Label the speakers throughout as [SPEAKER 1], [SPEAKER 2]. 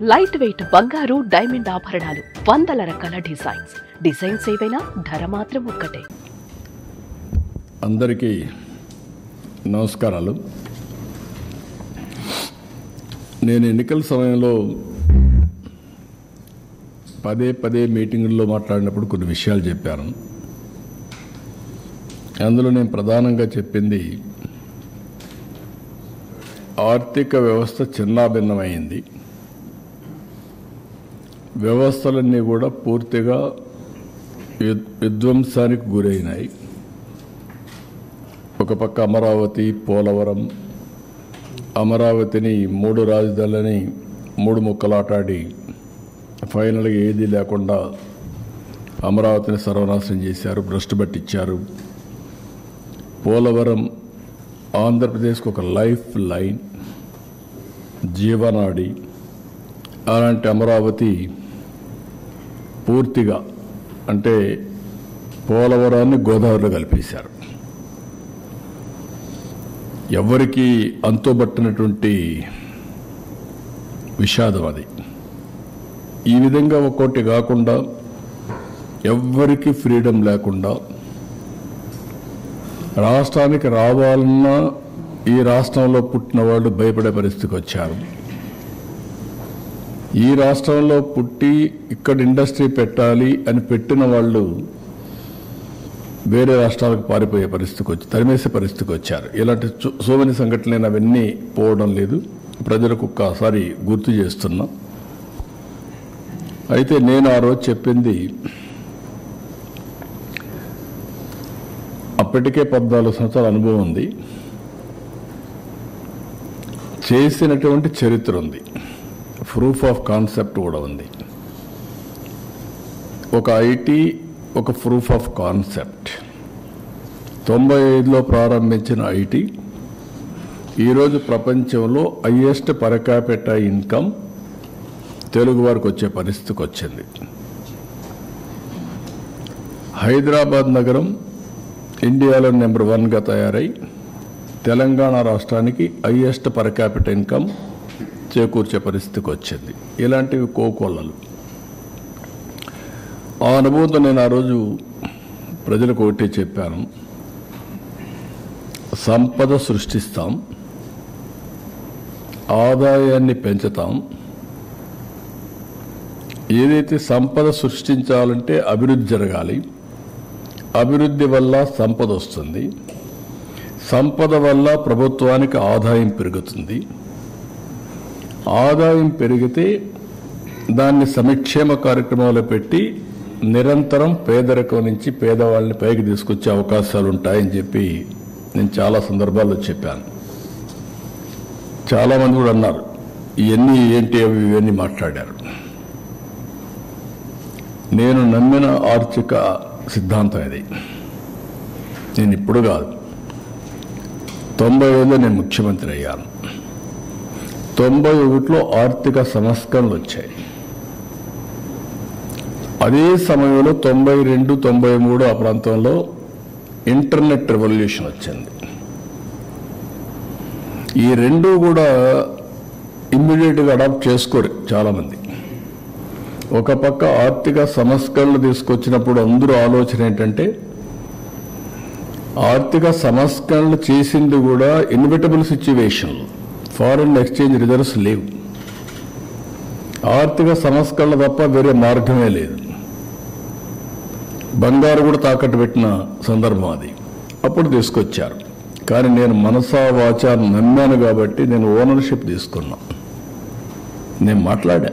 [SPEAKER 1] Light weight బంగారు diamond ఆభరణాలు, వందల రకాల డిజైన్స్ ఏవైనా ధర మాత్రం ఒక్కటే.
[SPEAKER 2] అందరికీ నమస్కారాలు. నేను ఎన్నికల సమయంలో పదే మీటింగుల్లో మాట్లాడినప్పుడు కొన్ని విషయాలు చెప్పాను. అందులో నేను ప్రధానంగా చెప్పింది ఆర్థిక వ్యవస్థ చిన్నాభిన్నమైంది. వ్యవస్థలన్నీ కూడా పూర్తిగా విధ్వంసానికి గురైనాయి. ఒక పక్క అమరావతి, పోలవరం, అమరావతిని 3 రాజధానులని 3 ముక్కలాటాడి ఫైనల్గా ఏదీ లేకుండా అమరావతిని సర్వనాశనం చేశారు, భ్రష్టు పట్టించారు. పోలవరం ఆంధ్రప్రదేశ్కి ఒక లైఫ్ లైన్, జీవనాడి. అలాంటి అమరావతి పూర్తిగా అంటే పోలవరాన్ని గోదావరిలో కలిపేశారు. ఎవరికి అంతుబట్టినటువంటి విషాదం అది. ఈ విధంగా ఒక్కోటి కాకుండా ఎవ్వరికి ఫ్రీడమ్ లేకుండా రాష్ట్రానికి రావాలన్నా ఈ రాష్ట్రంలో పుట్టిన వాళ్ళు భయపడే పరిస్థితికి వచ్చారు. ఈ రాష్ట్రంలో పుట్టి ఇక్కడ ఇండస్ట్రీ పెట్టాలి అని పెట్టిన వాళ్ళు వేరే రాష్ట్రాలకు పారిపోయే పరిస్థితికి వచ్చి తరిమేసే పరిస్థితికి వచ్చారు. ఇలాంటి సో మెనీ సంఘటనలు నేను అవన్నీ పోవడం లేదు, ప్రజలకు ఒక్కసారి గుర్తు చేస్తున్నా. అయితే నేను ఆ రోజు చెప్పింది అప్పటికే 14 సంవత్సరాల అనుభవం ఉంది, చేసినటువంటి చరిత్ర ఉంది, ప్రూఫ్ ఆఫ్ కాన్సెప్ట్ కూడా ఉంది. ఒక ఐటీ ఒక ప్రూఫ్ ఆఫ్ కాన్సెప్ట్. 95లో ప్రారంభించిన ఐటీ ఈరోజు ప్రపంచంలో highest per capita income Telugu వారికి వచ్చే పరిస్థితికి వచ్చింది. హైదరాబాద్ నగరం ఇండియాలో నెంబర్ 1గా తయారై తెలంగాణ రాష్ట్రానికి హైయెస్ట్ పర్ క్యాపిటా ఇన్కమ్ చేకూర్చే పరిస్థితికి వచ్చింది. ఇలాంటివి కోకొల్లలు. ఆ అనుభవంతో నేను ఆ రోజు ప్రజలకు ఒకటి చెప్పాను, సంపద సృష్టిస్తాం, ఆదాయాన్ని పెంచుతాం. ఏదైతే సంపద సృష్టించాలంటే అభివృద్ధి జరగాలి, అభివృద్ధి వల్ల సంపద వస్తుంది, సంపద వల్ల ప్రభుత్వానికి ఆదాయం పెరుగుతుంది, ఆదాయం పెరిగితే దాన్ని సంక్షేమ కార్యక్రమాలు పెట్టి నిరంతరం పేదరికం నుంచి పేదవాళ్ళని పైకి తీసుకొచ్చే అవకాశాలు ఉంటాయని చెప్పి నేను చాలా సందర్భాల్లో చెప్పాను. చాలామంది కూడా అన్నారు ఇవన్నీ ఏంటి అవి ఇవన్నీ మాట్లాడారు. నేను నమ్మిన ఆర్థిక సిద్ధాంతం ఇది. నేను ఇప్పుడు కాదు, 95లో నేను ముఖ్యమంత్రి అయ్యాను. 91లో ఆర్థిక సంస్కరణలు వచ్చాయి. అదే సమయంలో 92, 93 ఆ ప్రాంతంలో ఇంటర్నెట్ రెవల్యూషన్ వచ్చింది. ఈ రెండు కూడా ఇమ్మీడియట్గా అడాప్ట్ చేసుకోరు చాలామంది. ఒక పక్క ఆర్థిక సంస్కరణలు తీసుకొచ్చినప్పుడు అందరూ ఆలోచన ఏంటంటే ఆర్థిక సంస్కరణలు చేసింది కూడా ఇన్విటబుల్ సిచ్యువేషన్లు, ఫారిన్ ఎక్స్చేంజ్ రిజర్వ్స్ లేవు, ఆర్థిక సంస్కరణ తప్ప వేరే మార్గమే లేదు. బంగారు కూడా తాకట్టు పెట్టిన సందర్భం అది. అప్పుడు తీసుకొచ్చారు. కానీ నేను మనసా వాచా నమ్మాను కాబట్టి నేను ఓనర్షిప్ తీసుకున్నా. నేను మాట్లాడా,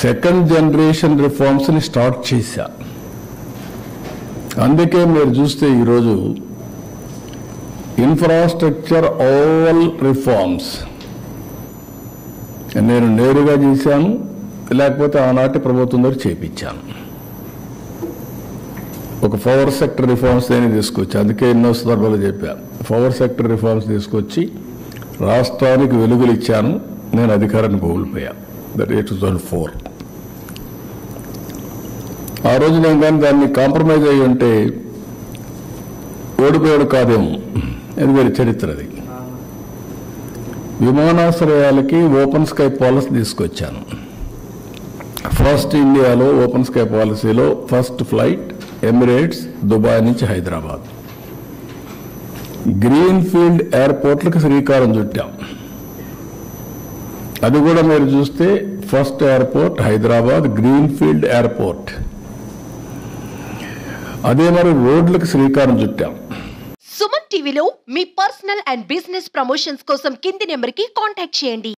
[SPEAKER 2] సెకండ్ జనరేషన్ రిఫార్మ్స్ని స్టార్ట్ చేశా. అందుకే మీరు చూస్తే ఈరోజు ఇన్ఫ్రాస్ట్రక్చర్ ఆల్ రిఫార్మ్స్ నేను నేరుగా చేశాను, లేకపోతే ఆనాటి ప్రభుత్వం దగ్గర చేపించాను. ఒక పవర్ సెక్టర్ రిఫార్మ్స్ నేను తీసుకొచ్చి, అందుకే ఎన్నో సందర్భాలు చెప్పాను, పవర్ సెక్టర్ రిఫార్మ్స్ తీసుకొచ్చి రాష్ట్రానికి వెలుగులు ఇచ్చాను. నేను అధికారాన్ని కోల్పోయాను. దట్ 2004. ఆ రోజు నేను కానీ దాన్ని కాంప్రమైజ్ అయ్యి ఉంటే ఓడిపోయాడు కాదేమో, అది వేరే చరిత్ర. అది విమానాశ్రయాలకి ఓపెన్ స్కై పాలసీ తీసుకొచ్చాను. ఫస్ట్ ఇండియాలో ఓపెన్ స్కై పాలసీలో ఫస్ట్ ఫ్లైట్ ఎమిరేట్స్ దుబాయ్ నుంచి హైదరాబాద్. గ్రీన్ ఫీల్డ్ ఎయిర్పోర్ట్లకు శ్రీకారం చుట్టాం. అది కూడా మీరు చూస్తే first airport Hyderabad green field airport. అదే మరి రోడ్లకు శ్రీకారం చుట్టాం.
[SPEAKER 3] సుమన్ టీవీలో మీ పర్సనల్ అండ్ బిజినెస్ ప్రమోషన్స్ కోసం కింది నెంబర్కి కాంటాక్ట్ చేయండి.